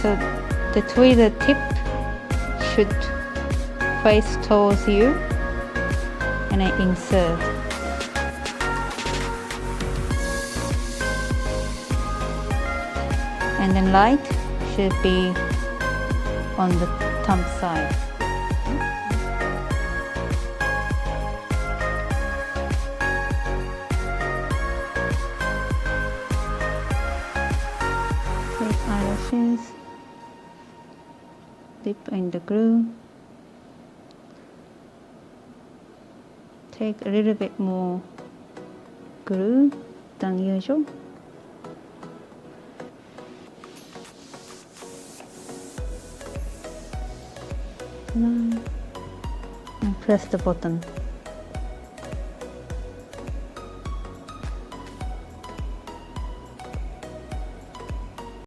So the tweezer tip should face towards you, and I insert. And then light should be on the thumb side. Take eyelashes, dip in the glue, take a little bit more glue than usual. And press the button.